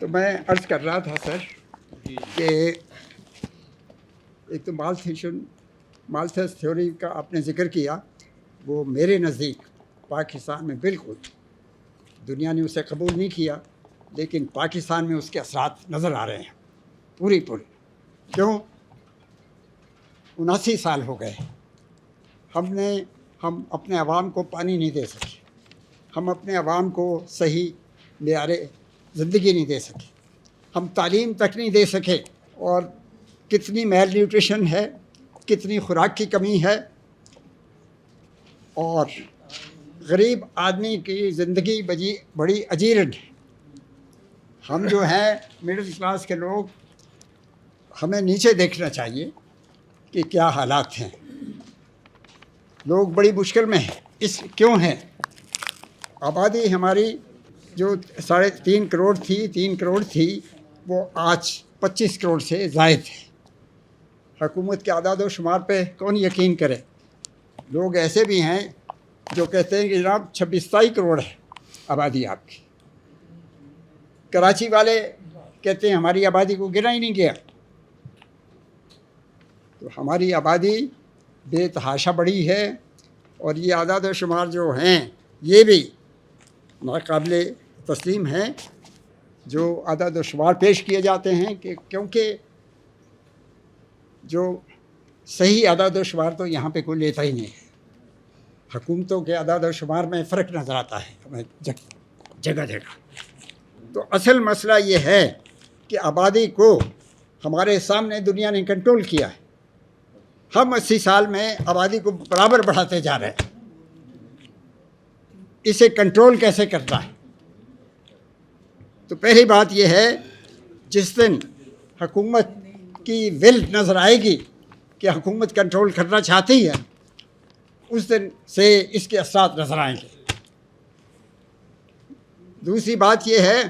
तो मैं अर्ज़ कर रहा था सर कि एक तो माल्थस थ्योरी का आपने ज़िक्र किया, वो मेरे नज़दीक पाकिस्तान में बिल्कुल दुनिया ने उसे कबूल नहीं किया, लेकिन पाकिस्तान में उसके असरात नज़र आ रहे हैं पूरी। क्यों? 79 साल हो गए हम अपने अवाम को पानी नहीं दे सके, हम अपने अवाम को सही मेयारे ज़िंदगी नहीं दे सके, हम तालीम तक नहीं दे सके, और कितनी मेल न्यूट्रिशन है, कितनी खुराक की कमी है, और गरीब आदमी की ज़िंदगी बड़ी अजीरन है। हम जो हैं मिडिल क्लास के लोग, हमें नीचे देखना चाहिए कि क्या हालात हैं। लोग बड़ी मुश्किल में हैं। क्यों हैं? आबादी हमारी जो 3.5 करोड़ थी, 3 करोड़ थी, वो आज 25 करोड़ से ज़ायद है। हुकूमत के आदाद व शुमार पे कौन यकीन करे? लोग ऐसे भी हैं जो कहते हैं कि जनाब 26-27 करोड़ है आबादी आपकी। कराची वाले कहते हैं हमारी आबादी को गिना ही नहीं गया। तो हमारी आबादी बेतहाशा बड़ी है, और ये आदाद व शुमार जो हैं ये भी नाकाबिले तस्लीम हैं जो आदाद व शुमार पेश किए जाते हैं, कि क्योंकि जो सही आदाद व शुमार तो यहाँ पे कोई लेता ही नहीं है। हुकूमतों के आदाद व शुमार में फ़र्क नज़र आता है हमें जगह जगह। तो असल मसला ये है कि आबादी को हमारे सामने दुनिया ने कंट्रोल किया है। हम 80 साल में आबादी को बराबर बढ़ाते जा रहे हैं। इसे कंट्रोल कैसे करना है? तो पहली बात यह है, जिस दिन हुकूमत की विल नज़र आएगी कि हुकूमत कंट्रोल करना चाहती है, उस दिन से इसके असरात नज़र आएंगे। दूसरी बात यह है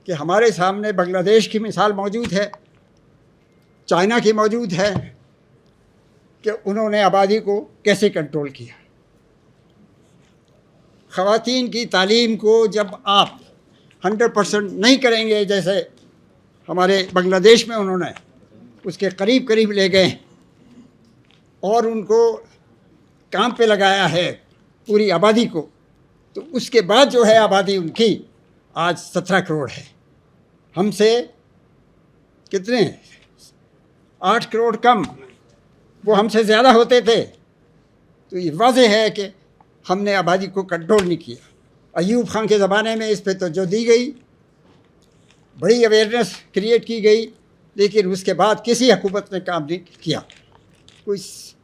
कि हमारे सामने बांग्लादेश की मिसाल मौजूद है, चाइना की मौजूद है, कि उन्होंने आबादी को कैसे कंट्रोल किया। ख़वातीन की तालीम को जब आप 100% नहीं करेंगे, जैसे हमारे बांग्लादेश में उन्होंने उसके करीब करीब ले गए और उनको काम पे लगाया है पूरी आबादी को, तो उसके बाद जो है आबादी उनकी आज 17 करोड़ है। हमसे कितने 8 करोड़ कम, वो हमसे ज़्यादा होते थे। तो ये वाज़ेह है कि हमने आबादी को कंट्रोल नहीं किया। अयूब खान के ज़माने में इस पे तो जो दी गई, बड़ी अवेयरनेस क्रिएट की गई, लेकिन उसके बाद किसी हुकूमत ने काम नहीं किया। कोई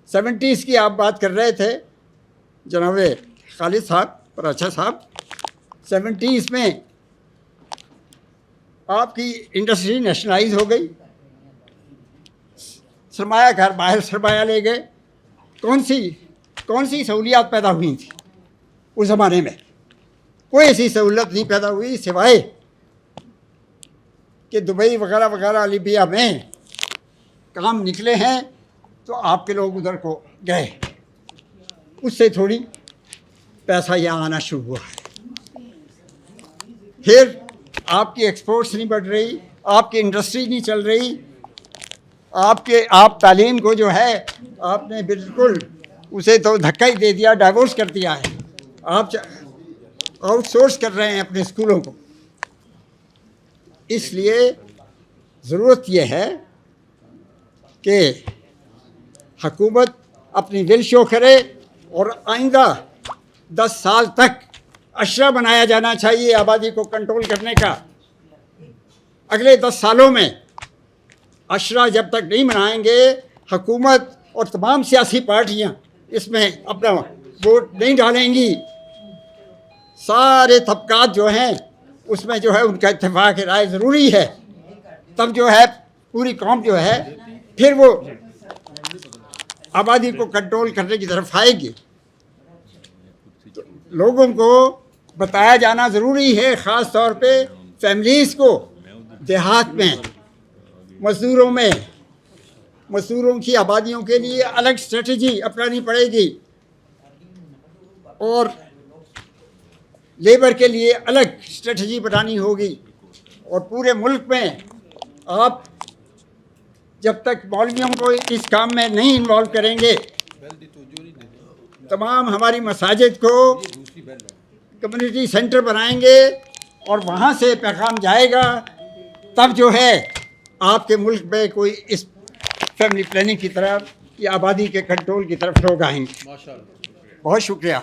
70s की आप बात कर रहे थे जनाब खालिद साहब, पराचा साहब, 70s में आपकी इंडस्ट्री नेशनलाइज हो गई, सरमायाकार बाहर सरमाया ले गए। कौन सी सहूलियात पैदा हुई थी उस ज़माने में? कोई ऐसी सहूलत नहीं पैदा हुई सिवाय कि दुबई वगैरह वगैरह लीबिया में काम निकले हैं, तो आपके लोग उधर को गए, उससे थोड़ी पैसा यहाँ आना शुरू हुआ है। फिर आपकी एक्सपोर्ट्स नहीं बढ़ रही, आपकी इंडस्ट्री नहीं चल रही, आप तालीम को जो है आपने बिल्कुल उसे तो धक्का ही दे दिया, डाइवोर्स कर दिया है। आप आउटसोर्स कर रहे हैं अपने स्कूलों को। इसलिए ज़रूरत यह है कि हुकूमत अपनी विल शो करे, और आइंदा 10 साल तक अशरा बनाया जाना चाहिए आबादी को कंट्रोल करने का। अगले 10 सालों में अशरा जब तक नहीं बनाएंगे, हुकूमत और तमाम सियासी पार्टियां इसमें अपना वोट नहीं डालेंगी, सारे तबकात जो हैं उसमें जो है उनका इत्तेफाक राय ज़रूरी है, तब जो है पूरी कौम जो है फिर वो आबादी को कंट्रोल करने की तरफ आएगी। तो लोगों को बताया जाना ज़रूरी है, ख़ास तौर पे फैमिलीज़ को। देहात में मज़दूरों की आबादियों के लिए अलग स्ट्रेटजी अपनानी पड़ेगी, और लेबर के लिए अलग स्ट्रेटजी बनानी होगी। और पूरे मुल्क में आप जब तक मौलवियों को इस काम में नहीं इन्वॉल्व करेंगे, तमाम हमारी मसाजिद को कम्युनिटी सेंटर बनाएंगे और वहाँ से पैगाम जाएगा, तब जो है आपके मुल्क में कोई इस फैमिली प्लानिंग की तरफ या आबादी के कंट्रोल की तरफ लोग आएंगे। बहुत शुक्रिया।